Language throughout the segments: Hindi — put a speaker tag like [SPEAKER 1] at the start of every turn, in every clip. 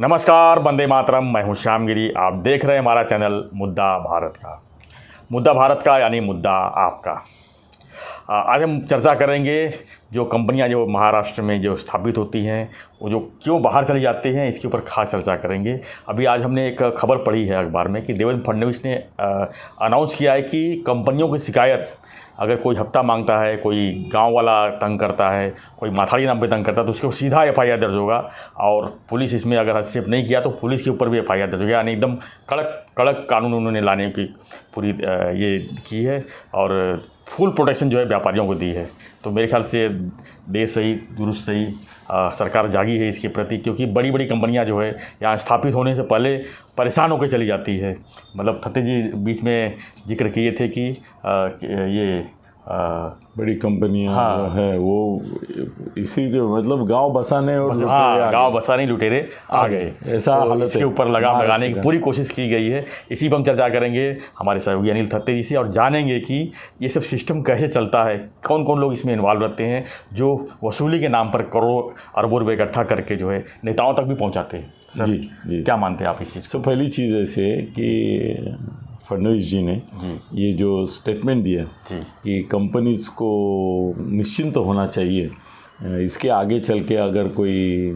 [SPEAKER 1] नमस्कार, वंदे मातरम। मैं हूं श्यामगिरी। आप देख रहे हैं हमारा चैनल मुद्दा भारत का। मुद्दा भारत का यानी मुद्दा आपका। आज हम चर्चा करेंगे जो कंपनियां जो महाराष्ट्र में जो स्थापित होती हैं वो जो क्यों बाहर चली जाती हैं, इसके ऊपर खास चर्चा करेंगे। अभी आज हमने एक खबर पढ़ी है अखबार में कि देवेंद्र फडणवीस ने अनाउंस किया है कि कंपनियों की शिकायत अगर कोई हफ्ता मांगता है, कोई गांव वाला तंग करता है, कोई माथाड़ी नाम पे तंग करता है तो उसके ऊपर सीधा एफआईआर दर्ज होगा। और पुलिस इसमें अगर हस्तक्षेप नहीं किया तो पुलिस के ऊपर भी एफआईआर दर्ज होगा। यानी एकदम कड़क कानून उन्होंने लाने की पूरी ये की है और फुल प्रोटेक्शन जो है व्यापारियों को दी है। तो मेरे ख्याल से देश सही दुरुस्त सही सरकार जागी है इसके प्रति, क्योंकि बड़ी बड़ी कंपनियां जो है यहाँ स्थापित होने से पहले परेशान होकर चली जाती है। मतलब थत्ते जी बीच में जिक्र किए थे कि ये
[SPEAKER 2] बड़ी कंपनियां है वो इसी के मतलब गांव बसाने और
[SPEAKER 1] गांव बसाने लुटेरे आ गए,
[SPEAKER 2] ऐसा
[SPEAKER 1] तो
[SPEAKER 2] हालत
[SPEAKER 1] इसके ऊपर लगाम लगाने की पूरी कोशिश की गई है। इसी पर हम चर्चा करेंगे हमारे सहयोगी अनिल थत्ते जी से और जानेंगे कि ये सब सिस्टम कैसे चलता है, कौन कौन लोग इसमें इन्वॉल्व रहते हैं जो वसूली के नाम पर करोड़ों अरबों रुपये इकट्ठा करके जो है नेताओं तक भी पहुँचाते हैं। सर जी क्या मानते हैं आप इस चीज़?
[SPEAKER 2] तो पहली चीज़ ऐसे कि फडणवीस जी ने ये जो स्टेटमेंट दिया कि कंपनीज को निश्चिंत होना चाहिए, इसके आगे चल के अगर कोई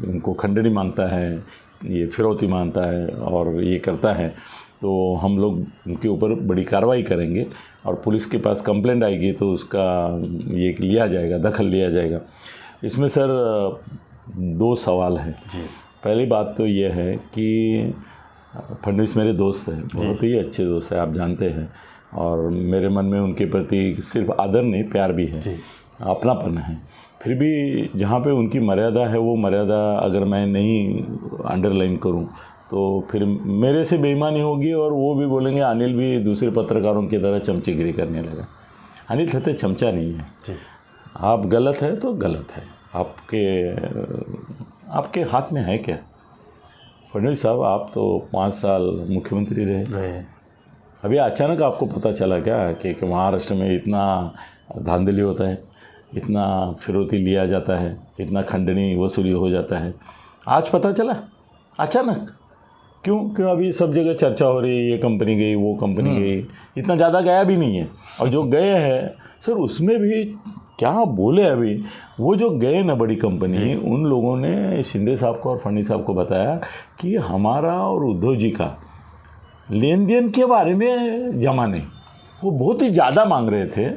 [SPEAKER 2] उनको खंडनी मांगता है, ये फिरौती मांगता है और ये करता है तो हम लोग उनके ऊपर बड़ी कार्रवाई करेंगे और पुलिस के पास कंप्लेंट आएगी तो उसका ये लिया जाएगा, दखल लिया जाएगा। इसमें सर दो सवाल हैं। पहली बात तो ये है कि फडणवीस मेरे दोस्त हैं, बहुत ही अच्छे दोस्त हैं, आप जानते हैं, और मेरे मन में उनके प्रति सिर्फ आदर नहीं प्यार भी है, अपनापन है। फिर भी जहाँ पे उनकी मर्यादा है वो मर्यादा अगर मैं नहीं अंडरलाइन करूँ तो फिर मेरे से बेईमानी होगी और वो भी बोलेंगे अनिल भी दूसरे पत्रकारों की तरह चमचेगिरी करने लगा। अनिल थत्ते चमचा नहीं है। आप गलत है तो गलत है, आपके हाथ में है क्या? फडणवीस साहब आप तो 5 साल मुख्यमंत्री रहे। अभी अचानक आपको पता चला क्या कि महाराष्ट्र में इतना धांधली होता है, इतना फिरौती लिया जाता है, इतना खंडनी वसूली हो जाता है? आज पता चला अचानक? क्यों अभी सब जगह चर्चा हो रही है, ये कंपनी गई वो कंपनी गई, इतना ज़्यादा गया भी नहीं है। और जो गए हैं सर उसमें भी क्या बोले, अभी वो जो गए ना बड़ी कंपनी, उन लोगों ने शिंदे साहब को और फडणवीस साहब को बताया कि हमारा और उद्धव जी का लेन देन के बारे में जमा नहीं। वो बहुत ही ज़्यादा मांग रहे थे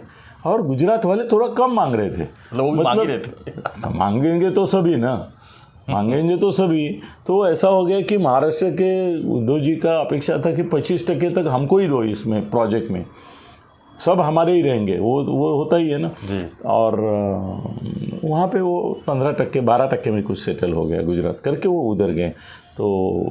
[SPEAKER 2] और गुजरात वाले थोड़ा कम मांग रहे थे। मतलब मांगेंगे तो सभी ना, मांगेंगे तो सभी। तो ऐसा हो गया कि महाराष्ट्र के उद्धव जी का अपेक्षा था कि 25% तक हमको ही दो इसमें प्रोजेक्ट में, सब हमारे ही रहेंगे, वो होता ही है ना जी। और वहाँ पे वो 15% 12% में कुछ सेटल हो गया गुजरात करके, वो उधर गए। तो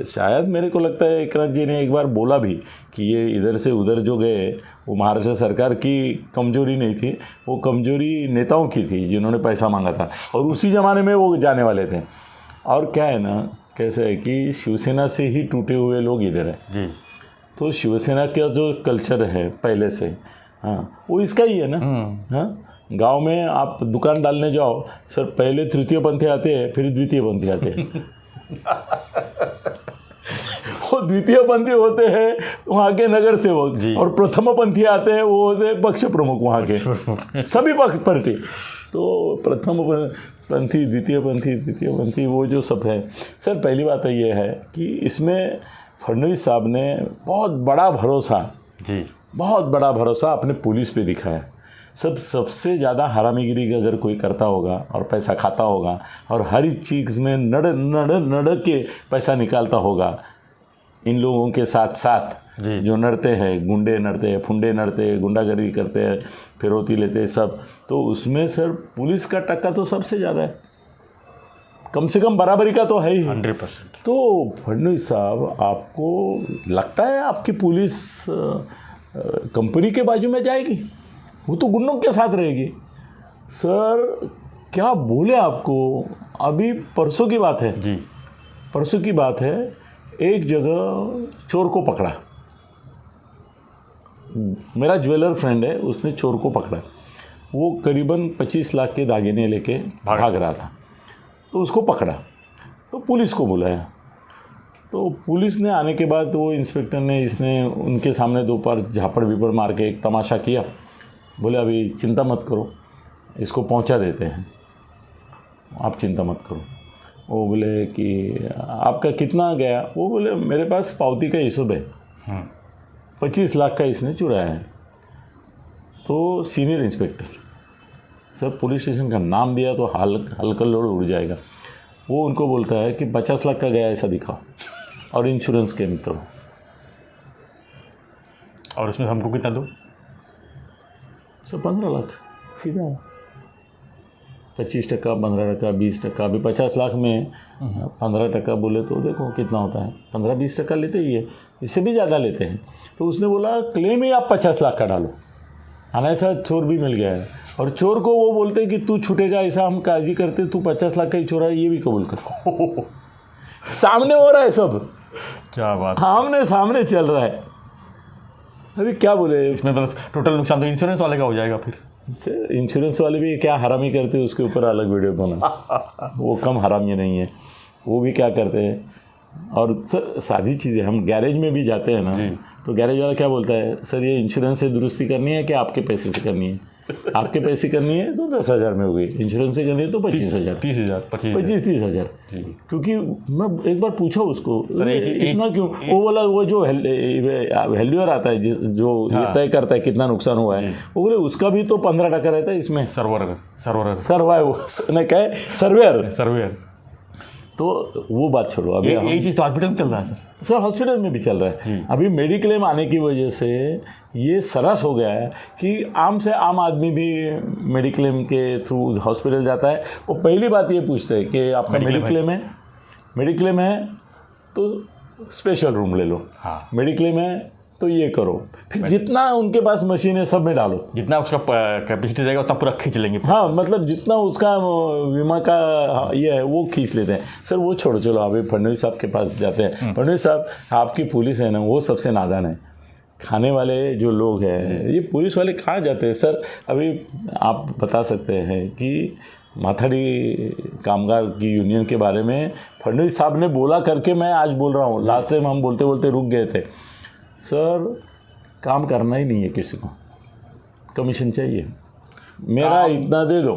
[SPEAKER 2] शायद मेरे को लगता है एकनाथ जी ने एक बार बोला भी कि ये इधर से उधर जो गए वो महाराष्ट्र सरकार की कमजोरी नहीं थी, वो कमजोरी नेताओं की थी जिन्होंने पैसा मांगा था और उसी ज़माने में वो जाने वाले थे। और क्या है ना, कैसे है कि शिवसेना से ही टूटे हुए लोग इधर हैं जी। तो शिवसेना का जो कल्चर है पहले से, हाँ, वो इसका ही है ना। हाँ, गांव में आप दुकान डालने जाओ सर, पहले तृतीय पंथी आते हैं, फिर द्वितीय पंथी आते हैं। वो द्वितीय पंथी होते हैं वहाँ के नगर सेवक और प्रथम पंथी आते हैं, वो होते हैं पक्ष प्रमुख वहाँ के सभी पक्ष पार्टी। तो प्रथम पंथी, द्वितीय पंथी, तृतीय पंथी, वो जो सब है सर। पहली बात ये है कि इसमें फडणवीस साहब ने बहुत बड़ा भरोसा अपने पुलिस पे दिखाया। सबसे ज़्यादा हरामीगिरी अगर कोई करता होगा और पैसा खाता होगा और हर चीज़ में नड़ के पैसा निकालता होगा, इन लोगों के साथ जो नड़ते हैं, गुंडे नड़ते हैं, फुंडे नड़ते हैं, गुंडागर्दी करते हैं, फिरौती लेते हैं सब, तो उसमें सर पुलिस का टक्का तो सबसे ज़्यादा है, कम से कम बराबरी का तो है ही
[SPEAKER 1] 100%।
[SPEAKER 2] तो फडणवीस साहब, आपको लगता है आपकी पुलिस कंपनी के बाजू में जाएगी? वो तो गुंडों के साथ रहेगी। सर क्या बोले आपको, अभी परसों की बात है जी, परसों की बात है, एक जगह चोर को पकड़ा, मेरा ज्वेलर फ्रेंड है, उसने चोर को पकड़ा। वो करीबन 25 लाख के दागिने लेके भाग रहा था, तो उसको पकड़ा। तो पुलिस को बुलाया। तो पुलिस ने आने के बाद वो इंस्पेक्टर ने इसने उनके सामने 2 बार झापड़ विपड़ मार के एक तमाशा किया। बोले अभी चिंता मत करो, इसको पहुंचा देते हैं, आप चिंता मत करो। वो बोले कि आपका कितना गया? वो बोले मेरे पास पावती का हिसाब है, 25 लाख का इसने चुराया है। तो senior inspector sir police station का नाम दिया तो हल्का लोड उड़ जाएगा। वो उनको बोलता है कि 50 लाख का गया ऐसा दिखाओ और इंश्योरेंस के मित्रों,
[SPEAKER 1] और उसमें हमको कितना दो?
[SPEAKER 2] सर 15 लाख सीधा, 25%, 15%, 20%। अभी 50 लाख में 15% बोले तो देखो कितना होता है, 15-20% लेते ही है, इससे भी ज़्यादा लेते हैं। तो उसने बोला क्लेम ही आप 50 लाख का डालो। ऐसा चोर भी मिल गया है, और चोर को वो बोलते हैं कि तू छूटेगा, ऐसा हम काजी करते, तू 50 लाख का ही चोरा है, ये भी कबूल कर। सामने हो रहा है सब,
[SPEAKER 1] क्या बात,
[SPEAKER 2] आमने सामने चल रहा है। अभी क्या बोले
[SPEAKER 1] इसमें मतलब टोटल नुकसान तो इंश्योरेंस वाले का हो जाएगा। फिर
[SPEAKER 2] इंश्योरेंस वाले भी क्या हरामी करते हैं, उसके ऊपर अलग वीडियो बना। वो कम हरामी नहीं है, वो भी क्या करते हैं। और सर सादी चीज़ें, हम गैरेज में भी जाते हैं ना, तो गैरेज वाला क्या बोलता है, सर ये इंश्योरेंस से दुरुस्ती करनी है कि आपके पैसे से करनी है? आपके पैसे करनी है तो 10,000 में हो गई, इंश्योरेंस से करनी है तो 25,000,
[SPEAKER 1] 30,000,
[SPEAKER 2] 25-30,000। क्योंकि मैं एक बार पूछा उसको,
[SPEAKER 1] सर
[SPEAKER 2] इतना क्यों? वो बोला वो जो वैल्यूअर आता है जो ये तय करता है कितना नुकसान हुआ है, वो बोले उसका भी तो 15% रहता है इसमें। सर्वेयर। तो वो बात छोड़ो, अभी
[SPEAKER 1] यही चीज़ तो हॉस्पिटल में चल रहा है
[SPEAKER 2] सर हॉस्पिटल में भी चल रहा है। अभी मेडिक्लेम आने की वजह से ये सरस हो गया है कि आम से आम आदमी भी मेडिक्लेम के थ्रू हॉस्पिटल जाता है। वो पहली बात ये पूछते हैं कि आपका मेडिक्लेम है तो स्पेशल रूम ले लो, मेडिक्लेम है तो ये करो, फिर जितना उनके पास मशीन है सब में डालो,
[SPEAKER 1] जितना उसका कैपेसिटी रहेगा उतना पूरा खींच लेंगे।
[SPEAKER 2] हाँ, मतलब जितना उसका बीमा का ये है वो खींच लेते हैं। सर वो छोड़ो, चलो अभी फडणवीस साहब के पास जाते हैं। फडणवीस साहब, आपकी पुलिस है ना, वो सबसे नादान है। खाने वाले जो लोग हैं, ये पुलिस वाले कहाँ जाते हैं? सर अभी आप बता सकते हैं कि माथाड़ी कामगार की यूनियन के बारे में फडणवीस साहब ने बोला करके मैं आज बोल रहा हूँ, लास्ट टाइम हम बोलते बोलते रुक गए थे। सर काम करना ही नहीं है किसी को, कमीशन चाहिए, मेरा इतना दे दो।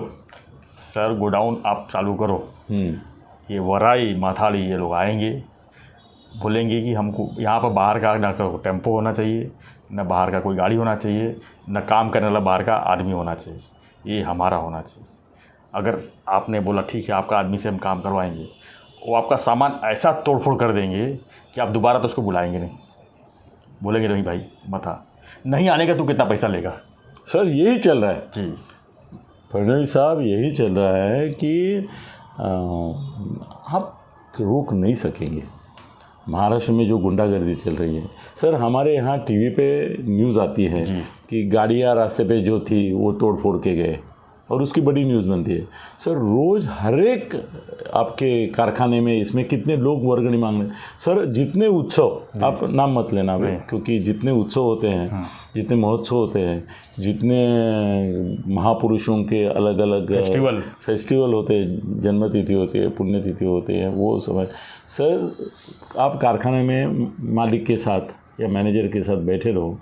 [SPEAKER 1] सर गोडाउन आप चालू करो, ये वराई माथाड़ी ये लोग आएंगे, बोलेंगे कि हमको यहाँ पर बाहर का ना टेम्पो होना चाहिए, न बाहर का कोई गाड़ी होना चाहिए, न काम करने वाला बाहर का आदमी होना चाहिए, ये हमारा होना चाहिए। अगर आपने बोला ठीक है आपका आदमी से हम काम करवाएंगे, वो आपका सामान ऐसा तोड़फोड़ कर देंगे कि आप दोबारा तो उसको बुलाएंगे नहीं, बोलेंगे नहीं भाई मत आ, नहीं आने का तू कितना पैसा लेगा।
[SPEAKER 2] सर यही चल रहा है
[SPEAKER 1] जी
[SPEAKER 2] फडणवीस साहब, यही चल रहा है कि आप रोक नहीं सकेंगे। महाराष्ट्र में जो गुंडागर्दी चल रही है, सर हमारे यहाँ टीवी पे न्यूज़ आती है कि गाड़ियाँ रास्ते पे जो थी वो तोड़ फोड़ के गए, और उसकी बड़ी न्यूज़ बनती है। सर रोज़ हर एक आपके कारखाने में इसमें कितने लोग वर्गणी मांग रहे हैं। सर जितने उत्सव, आप नाम मत लेना भाई, क्योंकि जितने उत्सव होते हैं, जितने महोत्सव होते हैं, जितने महापुरुषों के अलग अलग फेस्टिवल होते हैं, जन्मतिथि होती है, पुण्यतिथि होती है, वो समय सर आप कारखाने में मालिक के साथ या मैनेजर के साथ बैठे रहो,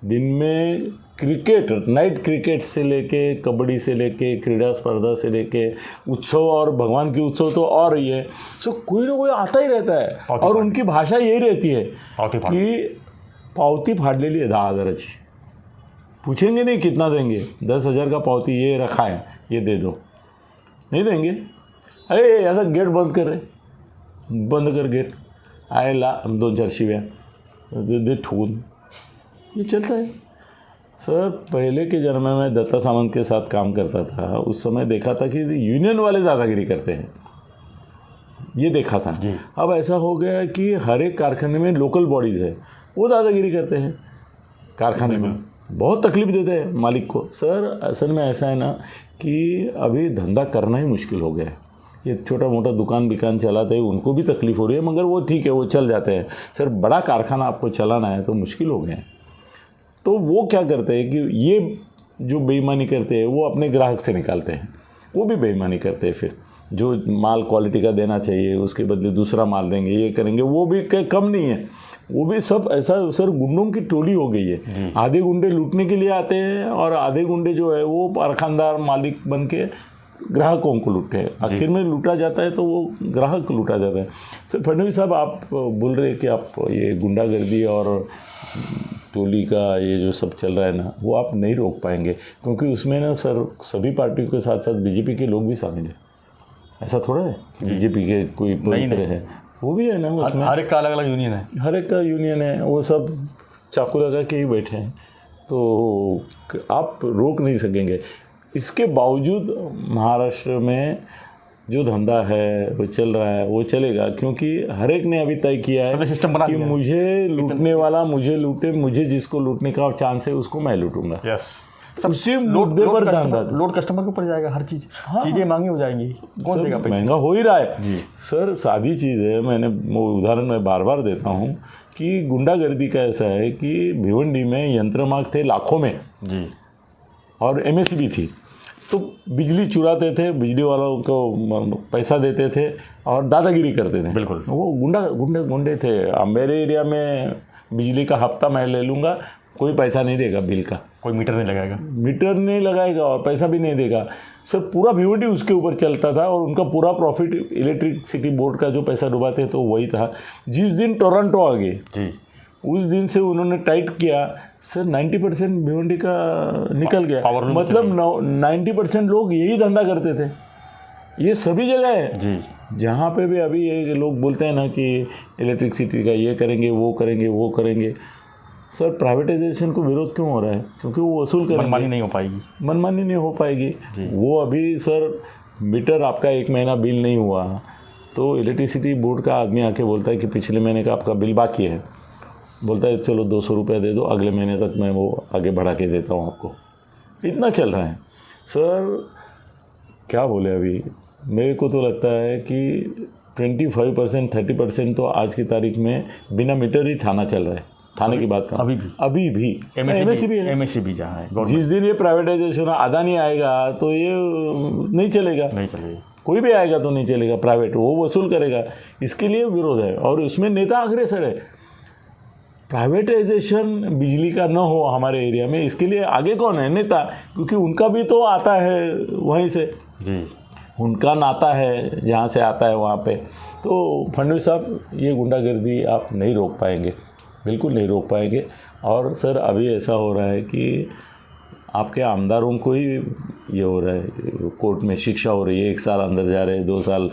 [SPEAKER 2] दिन में क्रिकेट, नाइट क्रिकेट से लेके कबड्डी से लेके क्रीड़ा स्पर्धा से लेके उत्सव, और भगवान की उत्सव तो और ही है। सो कोई ना कोई आता ही रहता है, और उनकी भाषा यही रहती है कि पावती फाड़लेली है 10,000ची, पूछेंगे नहीं कितना देंगे, 10,000 का पावती ये रखा है ये दे दो, नहीं देंगे, अरे ऐसा गेट बंद कर रहे, बंद कर गेट, आए ला 2-4 शिव्या दे ठोकून, ये चलता है। सर पहले के जन्म में मैं दत्ता सामंत के साथ काम करता था, उस समय देखा था कि यूनियन वाले दादागिरी करते हैं, ये देखा था। अब ऐसा हो गया कि हर एक कारखाने में लोकल बॉडीज़ है, वो दादागिरी करते हैं कारखाने में, बहुत तकलीफ देते हैं मालिक को। सर असल में ऐसा है ना कि अभी धंधा करना ही मुश्किल हो गया है। ये छोटा मोटा दुकान चलाते हैं, उनको भी तकलीफ हो रही है, मगर वो ठीक है, वो चल जाते हैं। सर बड़ा कारखाना आपको चलाना है तो मुश्किल हो गया है। तो वो क्या करते हैं कि ये जो बेईमानी करते हैं वो अपने ग्राहक से निकालते हैं, वो भी बेईमानी करते हैं। फिर जो माल क्वालिटी का देना चाहिए उसके बदले दूसरा माल देंगे, ये करेंगे, वो भी कम नहीं है। वो भी सब ऐसा सर गुंडों की टोली हो गई है। आधे गुंडे लूटने के लिए आते हैं और आधे गुंडे जो है वो कारखानदार मालिक बन के ग्राहकों को लूटते हैं। आखिर में लूटा जाता है तो वो ग्राहक लूटा जाता है। सर फडणवीस साहब, आप बोल रहे हैं कि आप ये गुंडागर्दी और टोली का ये जो सब चल रहा है ना, वो आप नहीं रोक पाएंगे, क्योंकि उसमें ना सर सभी पार्टियों के साथ साथ बीजेपी के लोग भी शामिल हैं। ऐसा थोड़ा है बीजेपी के कोई तरह है, वो भी है ना उसमें।
[SPEAKER 1] हर एक का अलग अलग यूनियन है,
[SPEAKER 2] हर एक का यूनियन है, वो सब चाकू लगा के ही बैठे हैं, तो आप रोक नहीं सकेंगे। इसके बावजूद महाराष्ट्र में जो धंधा है वो चल रहा है, वो चलेगा, क्योंकि हर एक ने अभी तय किया है
[SPEAKER 1] सिस्टम बना
[SPEAKER 2] कि मुझे लूटने वाला मुझे लूटे, मुझे जिसको लूटने का चांस है उसको मैं लूटूंगा।
[SPEAKER 1] यस,
[SPEAKER 2] उसी मुद्दे पर धंधा
[SPEAKER 1] लोड कस्टमर के ऊपर जाएगा हर चीज़। चीज़ें महंगी हो जाएंगी, कौन देगा पैसे?
[SPEAKER 2] महंगा हो ही रहा है सर। सादी चीज़ है, मैंने वो उदाहरण मैं बार बार देता हूँ कि गुंडागर्दी का ऐसा है कि भिवंडी में यंत्रमाग थे लाखों में
[SPEAKER 1] जी, और
[SPEAKER 2] एमएसबी थी, तो बिजली चुराते थे, बिजली वालों को पैसा देते थे और दादागिरी करते थे।
[SPEAKER 1] बिल्कुल,
[SPEAKER 2] वो गुंडे थे। मेरे एरिया में बिजली का हफ्ता मैं ले लूँगा, कोई पैसा नहीं देगा, बिल का
[SPEAKER 1] कोई मीटर नहीं लगाएगा और पैसा भी नहीं देगा। सर पूरा भिवंडी उसके ऊपर चलता था और उनका पूरा प्रॉफिट इलेक्ट्रिसिटी बोर्ड का जो पैसा डुबाते तो वही था। जिस दिन टोरंटो आ गए जी,
[SPEAKER 2] उस दिन से उन्होंने टाइट किया सर, 90% भिवंडी का निकल गया। मतलब 90% लोग यही धंधा करते थे। ये सभी जगह है
[SPEAKER 1] जी,
[SPEAKER 2] जहाँ पे भी अभी ये लोग बोलते हैं ना कि इलेक्ट्रिसिटी का ये करेंगे, वो करेंगे, वो करेंगे। सर प्राइवेटाइजेशन को विरोध क्यों हो रहा है? क्योंकि वो वसूल करेंगे,
[SPEAKER 1] मनमानी नहीं हो पाएगी,
[SPEAKER 2] मनमानी नहीं हो पाएगी। वो अभी सर मीटर आपका 1 महीना बिल नहीं हुआ तो इलेक्ट्रिसिटी बोर्ड का आदमी आके बोलता है कि पिछले महीने का आपका बिल बाकी है, बोलता है चलो 200 रुपये दे दो, अगले महीने तक मैं वो आगे बढ़ा के देता हूँ आपको। इतना चल रहा है सर, क्या बोले अभी। मेरे को तो लगता है कि 25% 30% तो आज की तारीख में बिना मीटर ही थाना चल रहा है। थाने की बात करूं अभी भी
[SPEAKER 1] एमएसबी जहाँ है।
[SPEAKER 2] जिस दिन ये प्राइवेटाइजेशन अदानी आएगा तो ये नहीं चलेगा, कोई भी आएगा तो नहीं चलेगा, प्राइवेट वो वसूल करेगा। इसके लिए विरोध है और उसमें नेता अग्रेसर है। प्राइवेटाइजेशन बिजली का न हो हमारे एरिया में, इसके लिए आगे कौन है? नेता, क्योंकि उनका भी तो आता है वहीं से जी, उनका नाता है जहाँ से आता है वहाँ पे। तो फडणवीस साहब, ये गुंडागर्दी आप नहीं रोक पाएंगे, बिल्कुल नहीं रोक पाएंगे। और सर अभी ऐसा हो रहा है कि आपके आमदारों को ही ये हो रहा है, कोर्ट में शिक्षा हो रही है, 1 साल अंदर जा रहे हैं, 2 साल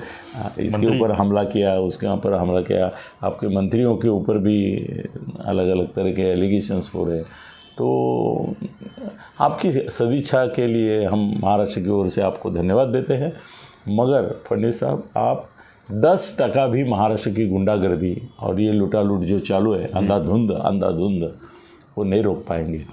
[SPEAKER 2] इसके ऊपर हमला किया, उसके ऊपर हमला किया, आपके मंत्रियों के ऊपर भी अलग अलग तरह के एलिगेशंस हो रहे हैं। तो आपकी सदिच्छा के लिए हम महाराष्ट्र की ओर से आपको धन्यवाद देते हैं, मगर फडणवीस साहब आप 10% भी महाराष्ट्र की गुंडागर्दी और ये लूटालूट जो चालू है अंधाधुंध वो नहीं रोक पाएंगे।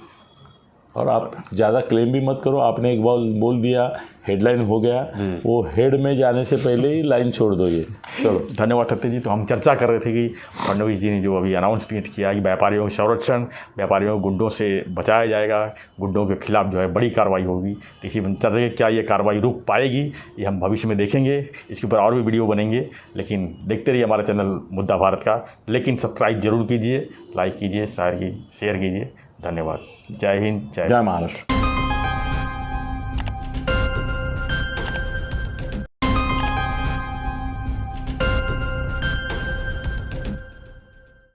[SPEAKER 2] और आप ज़्यादा क्लेम भी मत करो, आपने एक बार बोल दिया, हेडलाइन हो गया, वो हेड में जाने से पहले ही लाइन छोड़ दो। ये चलो,
[SPEAKER 1] धन्यवाद सत्य जी। तो हम चर्चा कर रहे थे कि फडणवीस जी ने जो अभी अनाउंसमेंट किया कि व्यापारियों का संरक्षण, व्यापारियों को गुंडों से बचाया जाएगा, गुंडों के खिलाफ जो है बड़ी कार्रवाई होगी। तो इसी चर्चा के क्या ये कार्रवाई रुक पाएगी, ये हम भविष्य में देखेंगे। इसके ऊपर और भी वीडियो बनेंगे, लेकिन देखते रहिए हमारा चैनल मुद्दा भारत का। लेकिन सब्सक्राइब जरूर कीजिए, लाइक कीजिए, शेयर कीजिए। धन्यवाद। जय हिंद, जय
[SPEAKER 2] महाराष्ट्र।